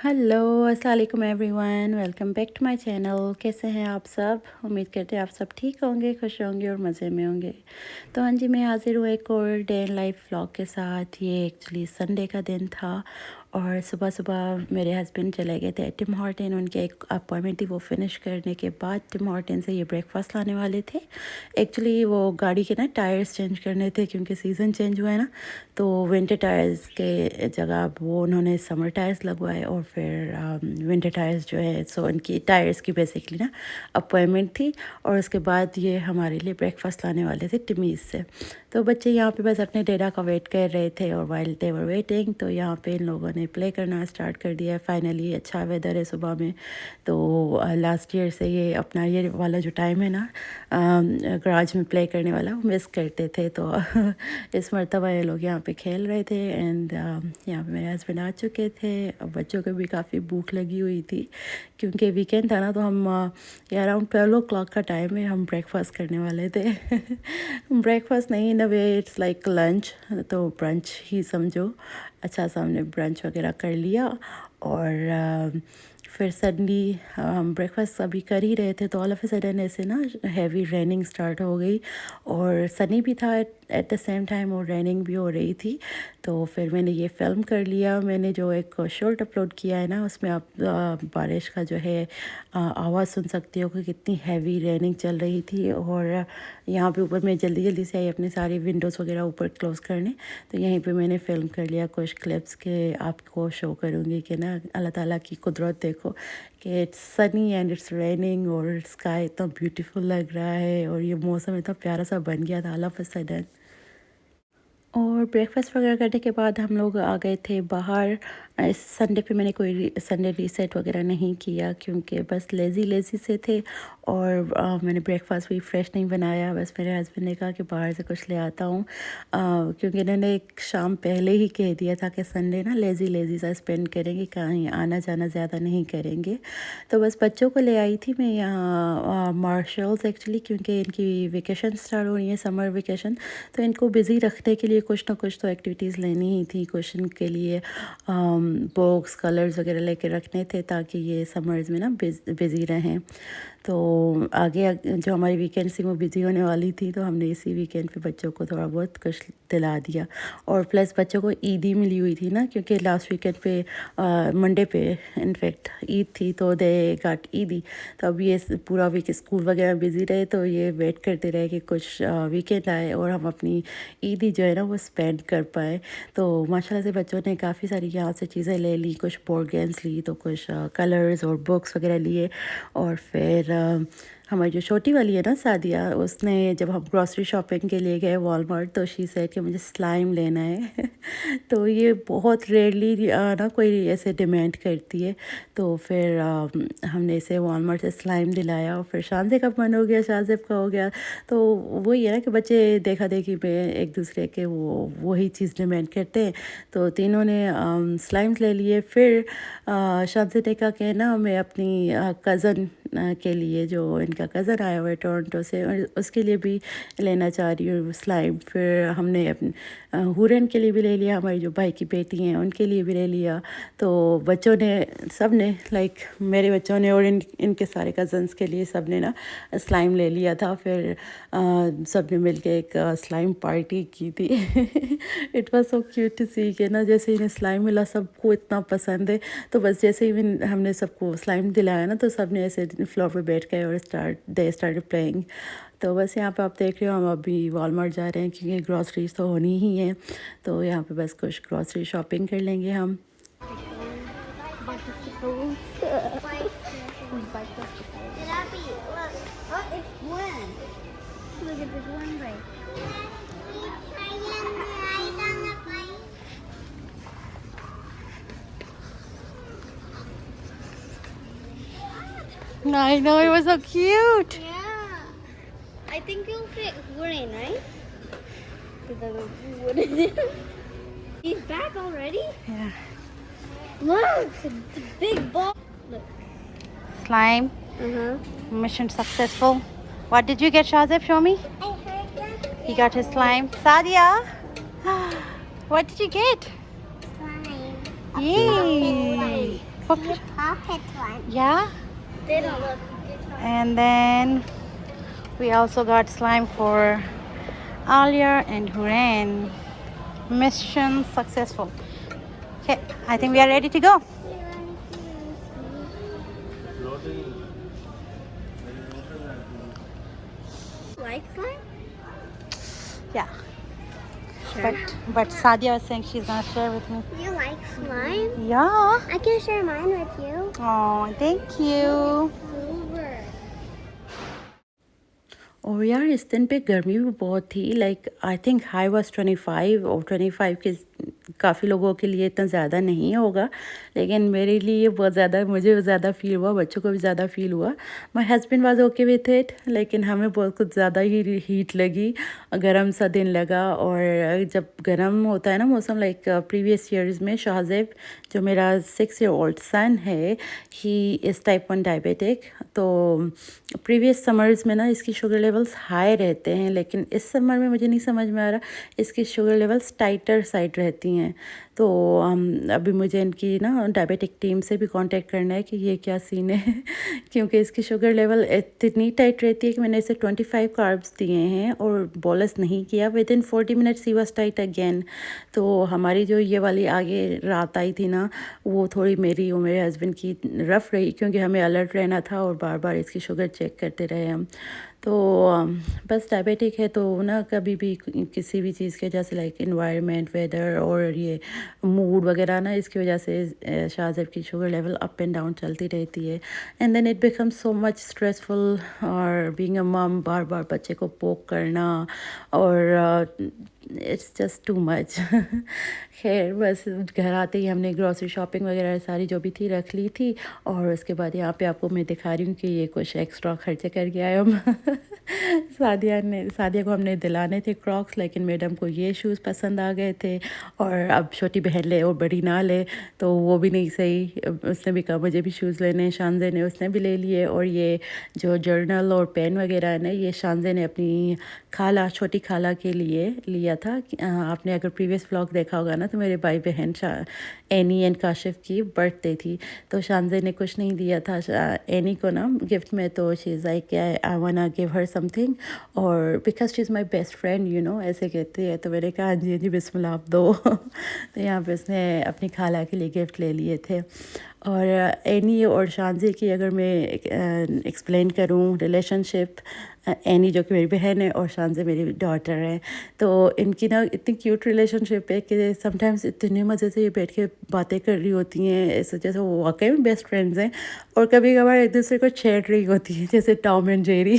Hello अस्सलाम वालेकुम everyone, welcome back to my channel. कैसे हैं आप सब? उम्मीद करते हैं आप सब ठीक होंगे, खुश होंगे और मज़े में होंगे। तो हाँ जी, मैं हाज़िर हूँ एक और डे इन लाइफ व्लॉग के साथ। ये एक्चुअली संडे का दिन था और सुबह सुबह मेरे हस्बैंड चले गए थे टिम हॉर्टन। उनके एक अपॉइंटमेंट थी, वो फिनिश करने के बाद टिम हॉर्टन से ये ब्रेकफास्ट लाने वाले थे। एक्चुअली वो गाड़ी के ना टायर्स चेंज करने थे क्योंकि सीज़न चेंज हुआ है ना, तो विंटर टायर्स के जगह अब वो उन्होंने समर टायर्स लगवाए और फिर विंटर टायर्स जो है सो उनकी टायर्स की बेसिकली ना अपॉइंटमेंट थी। और उसके बाद ये हमारे लिए ब्रेकफास्ट लाने वाले थे टिमीज़ से। तो बच्चे यहाँ पे बस अपने डैडा का वेट कर रहे थे और वाइल दे वर वेटिंग तो यहाँ पे इन लोगों ने प्ले करना स्टार्ट कर दिया है। फाइनली अच्छा वेदर है सुबह में। तो लास्ट ईयर से ये अपना ये वाला जो टाइम है ना गराज में प्ले करने वाला, वो मिस करते थे। तो इस मरतबा ये लोग यहाँ पे खेल रहे थे एंड यहाँ पे मेरे हस्बैंड आ चुके थे। अब बच्चों को भी काफ़ी भूख लगी हुई थी क्योंकि वीकेंड था ना, तो हम ये अराउंड 12 o'clock का टाइम है, हम ब्रेकफास्ट करने वाले थे। ब्रेकफास्ट नहीं, इन अ वे इट्स लाइक लंच, तो ब्रंच ही समझो। अच्छा सा हमने ब्रंच वगैरह कर लिया और फिर सडनली हम ब्रेकफास्ट अभी कर ही रहे थे तो ऑल ऑफ ए सडन ऐसे ना हैवी रेनिंग स्टार्ट हो गई और सनी भी था एट द सेम टाइम और रेनिंग भी हो रही थी। तो फिर मैंने ये फ़िल्म कर लिया। मैंने जो एक शॉर्ट अपलोड किया है ना, उसमें आप बारिश का जो है आवाज़ सुन सकते हो कि कितनी हैवी रेनिंग चल रही थी। और यहाँ पे ऊपर मैं जल्दी जल्दी से आई अपने सारे विंडोज़ वगैरह ऊपर क्लोज़ करने। तो यहीं पे मैंने फ़िल्म कर लिया कुछ क्लिप्स के आपको शो करूँगी कि ना अल्लाह ताला की कुदरत देखो कि it's Sunny and it's raining और स्काई इतना ब्यूटीफुल लग रहा है और ये मौसम इतना प्यारा सा बन गया था ऑल ऑफ अ सडन। और ब्रेकफास्ट वगैरह करने के बाद हम लोग आ गए थे बाहर। इस संडे पे मैंने कोई संडे रीसेट वगैरह नहीं किया क्योंकि बस लेज़ी लेज़ी से थे और मैंने ब्रेकफास्ट भी फ्रेश नहीं बनाया। बस मेरे हस्बैंड ने कहा कि बाहर से कुछ ले आता हूँ क्योंकि इन्होंने एक शाम पहले ही कह दिया था कि संडे ना लेज़ी लेज़ी सा स्पेंड करेंगे, कहीं आना जाना ज़्यादा नहीं करेंगे। तो बस बच्चों को ले आई थी मैं यहाँ मार्शल्स एक्चुअली, क्योंकि इनकी वेकेशन स्टार्ट हो रही है, समर वेकेशन। तो इनको बिज़ी रखने के लिए कुछ ना कुछ तो एक्टिविटीज़ लेनी ही थी। कुछ इनके लिए बुक्स कलर्स वगैरह लेके रखने थे ताकि ये समर्स में ना बिज़ी रहें। तो आगे जो हमारी वीकेंड थी वो बिज़ी होने वाली थी, तो हमने इसी वीकेंड पे बच्चों को थोड़ा बहुत कुछ दिला दिया। और प्लस बच्चों को ईदी मिली हुई थी ना, क्योंकि लास्ट वीकेंड पे मंडे पे इनफैक्ट ईद थी, तो दे गॉट ईदी। तो अब ये पूरा वीक स्कूल वगैरह बिज़ी रहे तो ये वेट करते रहे कि कुछ वीकेंड आए और हम अपनी ईदी जो है ना वो स्पेंड कर पाए। तो माशाल्लाह से बच्चों ने काफ़ी सारी यहाँ से चीज़ें ले ली, कुछ बोर्ड गेम्स ली, तो कुछ कलर्स और बुक्स वगैरह लिए। और फिर हमारी जो छोटी वाली है ना सादिया, उसने जब हम ग्रॉसरी शॉपिंग के लिए गए वॉलमार्ट, तो शी सेड कि मुझे स्लाइम लेना है। तो ये बहुत रेयरली ना कोई ऐसे डिमांड करती है। तो फिर हमने इसे वॉलमार्ट से स्लाइम दिलाया और फिर शानज़े का मन हो गया, शाहज़ेब का हो गया। तो वही है ना कि बच्चे देखा देखी में एक दूसरे के वही चीज़ डिमांड करते हैं। तो तीनों ने स्लाइम्स ले लिए। फिर शाहज़ेब ने कहा कि ना मैं अपनी कज़न के लिए, जो इनका कज़न आया हुआ है टोरंटो से, और उसके लिए भी लेना चाह रही हूँ स्लाइम। फिर हमने अपने हुरन के लिए भी ले लिया, हमारी जो भाई की बेटी हैं उनके लिए भी ले लिया। तो बच्चों ने सब ने लाइक मेरे बच्चों ने और इनके सारे कज़न्स के लिए सब ने ना स्लाइम ले लिया था। फिर सब ने मिल के एक स्लाइम पार्टी की थी। It was so cute to see कि ना जैसे इन्हें स्लाइम मिला, सबको इतना पसंद है। तो बस जैसे ही हमने सबको स्लाइम दिलाया ना, तो सब ने ऐसे फ्लोर पे बैठ गए और दे स्टार्टेड प्लेइंग। तो बस यहाँ पे आप देख रहे हो, हम अभी वॉलमार्ट जा रहे हैं क्योंकि ग्रॉसरीज तो होनी ही है। तो यहाँ पे बस कुछ ग्रॉसरी शॉपिंग कर लेंगे हम। I know, it was so cute. Yeah. I think you'll fit Hurin, right? Because he's back already? Yeah. Look! The big ball! Look. Slime. Uh-huh. Mission successful. What did you get, Shazib? Show me. I heard that. He got his slime. Sadia, what did you get? Slime. Yay! The puppet one. Yeah. They don't look. And then we also got slime for Alia and Huren. Mission successful. Okay, I think we are ready to go. Like slime? Yeah. Sure. But Sadia was saying she's gonna share with me. You like slime? Yeah. I can share mine with you. Oh, thank you. Silver. और यार इस दिन पे गर्मी भी बहुत थी like I think high was 25 और 25 के काफ़ी लोगों के लिए इतना ज़्यादा नहीं होगा लेकिन मेरे लिए बहुत ज़्यादा मुझे ज़्यादा फील हुआ बच्चों को भी ज़्यादा फील हुआ my husband was okay with it लेकिन हमें बहुत कुछ ज़्यादा ही हीट लगी गर्म सा दिन लगा और जब गर्म होता है ना मौसम लाइक प्रीवियस ईयर्स में शाहजेब जो मेरा 6-year-old सन है ही इज़ टाइप 1 डायबिटिक तो प्रीवियस समर्स में ना इसकी शुगर लेवल्स हाई रहते हैं लेकिन इस समर में मुझे नहीं समझ में आ रहा इसकी शुगर लेवल्स टाइटर साइड रहती हैं तो अभी मुझे इनकी ना डायबिटिक टीम से भी कांटेक्ट करना है कि ये क्या सीन है क्योंकि इसकी शुगर लेवल इतनी टाइट रहती है कि मैंने इसे 25 कार्ब्स दिए हैं और बोलस नहीं किया with in 40 minutes he was tight again तो हमारी जो ये वाली आगे रात आई थी ना वो थोड़ी मेरी और मेरे हस्बैंड की रफ़ रही क्योंकि हमें अलर्ट रहना था और बार बार इसकी शुगर चेक करते रहे हम तो बस डायबिटिक है तो ना कभी भी किसी भी चीज़ के वजह से लाइक इन्वायरमेंट वेदर और ये मूड वगैरह ना इसकी वजह से शाहजेब की sugar level up and down चलती रहती है and then it becomes so much stressful और बीइंग अ मम बार बार बच्चे को पोक करना और इट्स जस्ट टू मच खैर बस घर आते ही हमने ग्रॉसरी शॉपिंग वगैरह सारी जो भी थी रख ली थी और उसके बाद यहाँ पे आपको मैं दिखा रही हूँ कि ये कुछ एक्स्ट्रा खर्चे करके आए हम सादिया को हमने दिलाने थे क्रॉक्स लेकिन मैडम को ये शूज़ पसंद आ गए थे और अब छोटी बहन ले और बड़ी ना ले तो वो भी नहीं सही उसने भी कहा मुझे भी शूज़ लेने शानजे ने उसने भी ले लिए और ये जो जर्नल और पेन वगैरह है ना ये शानजे ने अपनी खाला छोटी खाला के लिए लिया था आपने अगर प्रीवियस व्लॉग देखा होगा ना तो मेरे भाई बहन एनी एंड काशिफ की बर्थडे थी तो शानजे ने कुछ नहीं दिया था एनी को ना गिफ्ट में तो she is like I want give her something और because she is my best friend you know ऐसे कहती है तो मैंने कहा हाँ जी बिस्मिल्लाह आप दो तो यहाँ पे उसने अपनी खाला के लिए गिफ्ट ले लिए थे और एनी और शानजे की अगर मैं एक्सप्लेन करूँ रिलेशनशिप एनी जो कि मेरी बहन है और शानजे मेरी डॉटर है तो इनकी ना इतनी क्यूट रिलेशनशिप है कि समटाइम्स इतने मज़े से ये बैठ के बातें कर रही होती हैं ऐसे जैसे वो वाकई में बेस्ट फ्रेंड्स हैं और कभी कभार एक दूसरे को छेड़ रही होती है जैसे टॉम एंड जेरी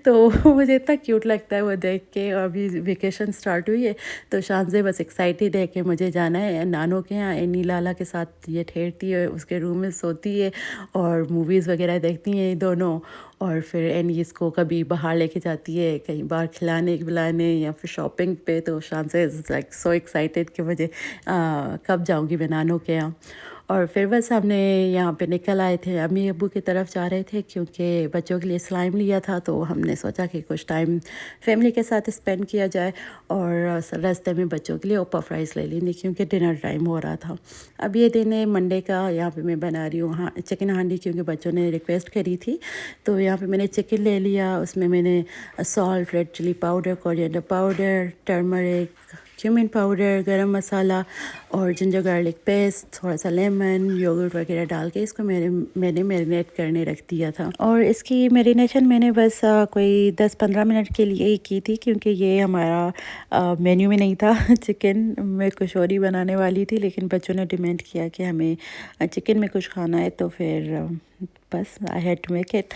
तो मुझे इतना क्यूट लगता है वो देख के और अभी वेकेशन स्टार्ट हुई है तो शानजे बस एक्साइटेड है कि मुझे जाना है नानों के यहाँ एनी लाला के साथ ये ठहरती है उसके रूम में सोती है और मूवीज़ वगैरह देखती हैं दोनों और फिर एनी इसको कभी बाहर लेके जाती है कहीं बाहर खिलाने खिलाने या फिर शॉपिंग पे तो शानजे इज़ लाइक सो एक्साइटेड कि मुझे कब जाऊँगी मैं नानों के यहाँ और फिर बस हमने यहाँ पे निकल आए थे अम्मी अब्बू की तरफ जा रहे थे क्योंकि बच्चों के लिए स्लाइम लिया था तो हमने सोचा कि कुछ टाइम फैमिली के साथ स्पेंड किया जाए और रास्ते में बच्चों के लिए ओपा फ्राइज़ ले लेंगे क्योंकि डिनर टाइम हो रहा था अब ये दिन है मंडे का यहाँ पे मैं बना रही हूँ हाँ चिकन हांडी क्योंकि बच्चों ने रिक्वेस्ट करी थी तो यहाँ पे मैंने चिकन ले लिया उसमें मैंने salt red chilli powder coriander powder turmeric cumin powder garam masala और जिंजर गार्लिक पेस्ट थोड़ा सा लेमन योगर्ट वगैरह डाल के इसको मैंने मैरिनेट करने रख दिया था और इसकी मैरिनेशन मैंने बस कोई 10-15 मिनट के लिए ही की थी क्योंकि ये हमारा मेन्यू में नहीं था चिकन मैं कुछ और ही बनाने वाली थी लेकिन बच्चों ने डिमांड किया कि हमें चिकन में कुछ खाना है तो फिर बस I had to make it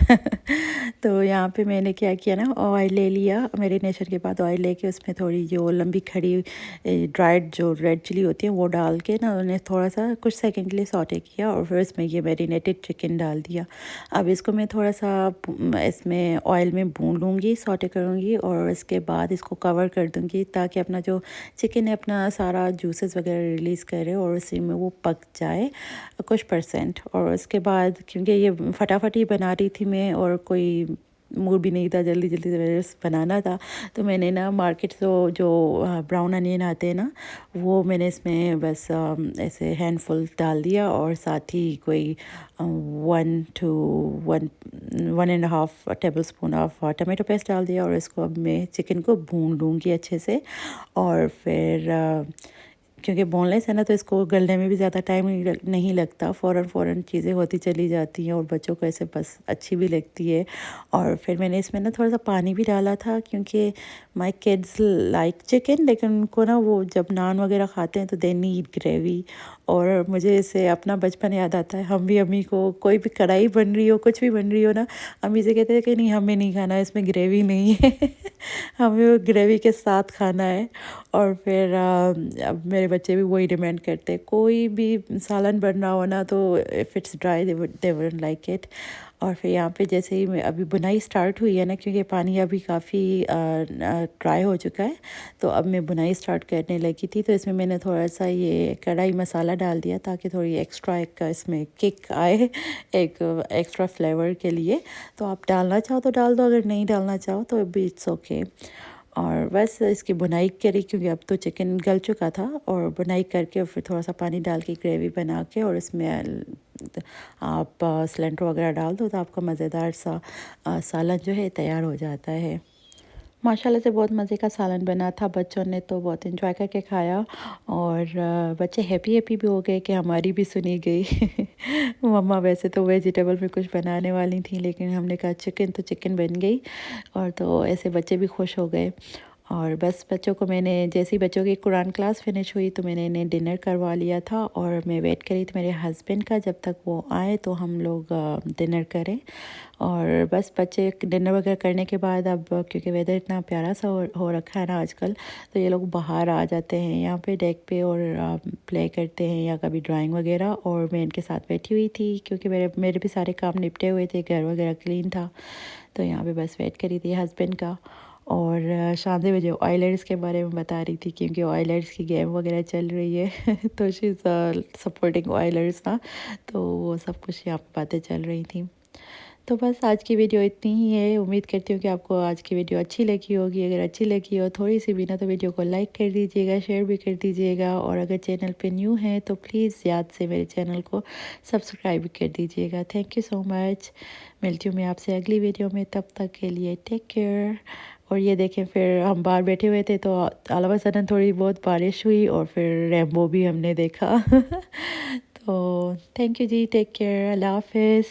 तो यहाँ पे मैंने क्या किया ना ऑयल ले लिया मैरिनेशन के बाद ऑयल लेके उसमें थोड़ी जो लंबी खड़ी ड्राइड जो रेड चिली होती है वो डाल के ना उन्हें थोड़ा सा कुछ सेकंड के लिए सौटे किया और फिर इसमें ये मैरिनेटेड चिकन डाल दिया अब इसको मैं थोड़ा सा इसमें ऑयल में भून लूँगी सौटे करूँगी और इसके बाद इसको कवर कर दूँगी ताकि अपना जो चिकन है अपना सारा जूसेस वगैरह रिलीज़ करे और उसी में वो पक जाए कुछ परसेंट और उसके बाद क्योंकि ये फटाफट ही बना रही थी मैं और कोई मूड भी नहीं था, जल्दी जल्दी से मेरे बनाना था। तो मैंने ना मार्केट से जो ब्राउन अनियन आते हैं ना, वो मैंने इसमें बस ऐसे हैंडफुल डाल दिया, और साथ ही कोई 1 to 1.5 table spoon of tomato paste डाल दिया। और इसको अब मैं चिकन को भून लूँगी अच्छे से। और फिर क्योंकि बोनलेस है ना, तो इसको गलने में भी ज़्यादा टाइम नहीं लगता, फ़ौरन चीज़ें होती चली जाती हैं, और बच्चों को ऐसे बस अच्छी भी लगती है। और फिर मैंने इसमें ना थोड़ा सा पानी भी डाला था, क्योंकि माय किड्स लाइक चिकन, लेकिन उनको ना वो जब नान वगैरह खाते हैं तो दे नीड ग्रेवी। और मुझे इससे अपना बचपन याद आता है। हम भी अम्मी को, कोई भी कढ़ाई बन रही हो, कुछ भी बन रही हो ना, अम्मी से कहते थे कि नहीं हमें नहीं खाना है, इसमें ग्रेवी नहीं है हमें वो ग्रेवी के साथ खाना है। और फिर अब मेरे बच्चे भी वही डिमांड करते हैं, कोई भी सालन बन रहा हो ना, तो if it's dry they wouldn't like it. और फिर यहाँ पे जैसे ही मैं अभी बुनाई स्टार्ट हुई है ना, क्योंकि पानी अभी काफ़ी ड्राई हो चुका है, तो अब मैं बुनाई स्टार्ट करने लगी थी। तो इसमें मैंने थोड़ा सा ये कढ़ाई मसाला डाल दिया, ताकि थोड़ी एक्स्ट्रा एक इसमें किक आए, एक एक्स्ट्रा फ्लेवर के लिए। तो आप डालना चाहो तो डाल दो, अगर नहीं डालना चाहो तो भी इट्स ओके। और बस इसकी बुनाई करी, क्योंकि अब तो चिकन गल चुका था। और बुनाई करके, और फिर थोड़ा सा पानी डाल के ग्रेवी बना के, और इसमें आप सिलेंडर वगैरह डाल दो, तो आपका मज़ेदार सा सालन जो है तैयार हो जाता है। माशाल्लाह से बहुत मज़े का सालन बना था, बच्चों ने तो बहुत एंजॉय करके खाया। और बच्चे हैप्पी भी हो गए कि हमारी भी सुनी गई मम्मा वैसे तो वेजिटेबल में कुछ बनाने वाली थी, लेकिन हमने कहा चिकन तो चिकन बन गई। और तो ऐसे बच्चे भी खुश हो गए। और बस बच्चों को मैंने, जैसे ही बच्चों की कुरान क्लास फिनिश हुई, तो मैंने इन्हें डिनर करवा लिया था। और मैं वेट करी थी मेरे हस्बैंड का, जब तक वो आए तो हम लोग डिनर करें। और बस बच्चे डिनर वगैरह करने के बाद, अब क्योंकि वेदर इतना प्यारा सा हो रखा है ना आजकल, तो ये लोग बाहर आ जाते हैं यहाँ पे डेक पे, और प्ले करते हैं या कभी ड्राइंग वगैरह। और मैं इनके साथ बैठी हुई थी, क्योंकि मेरे भी सारे काम निपटे हुए थे, घर वगैरह क्लीन था। तो यहाँ पे बस वेट करी थी हस्बैंड का। और शादी में जो ऑयलर्स के बारे में बता रही थी, क्योंकि ऑयलर्स की गेम वगैरह चल रही है तो शी इज़ सपोर्टिंग ऑयलर्स ना, तो वो सब कुछ यहाँ पे बातें चल रही थी। तो बस आज की वीडियो इतनी ही है। उम्मीद करती हूँ कि आपको आज की वीडियो अच्छी लगी होगी। अगर अच्छी लगी हो थोड़ी सी भी ना, तो वीडियो को लाइक कर दीजिएगा, शेयर भी कर दीजिएगा। और अगर चैनल पे न्यू है तो प्लीज़ याद से मेरे चैनल को सब्सक्राइब कर दीजिएगा। Thank you so much. मिलती हूँ मैं आपसे अगली वीडियो में, तब तक के लिए टेक केयर। और ये देखें, फिर हम बाहर बैठे हुए थे, तो ऑल ऑफ अ सडन थोड़ी बहुत बारिश हुई, और फिर रेनबो भी हमने देखा तो थैंक यू जी, टेक केयर, अल्लाह हाफिज़।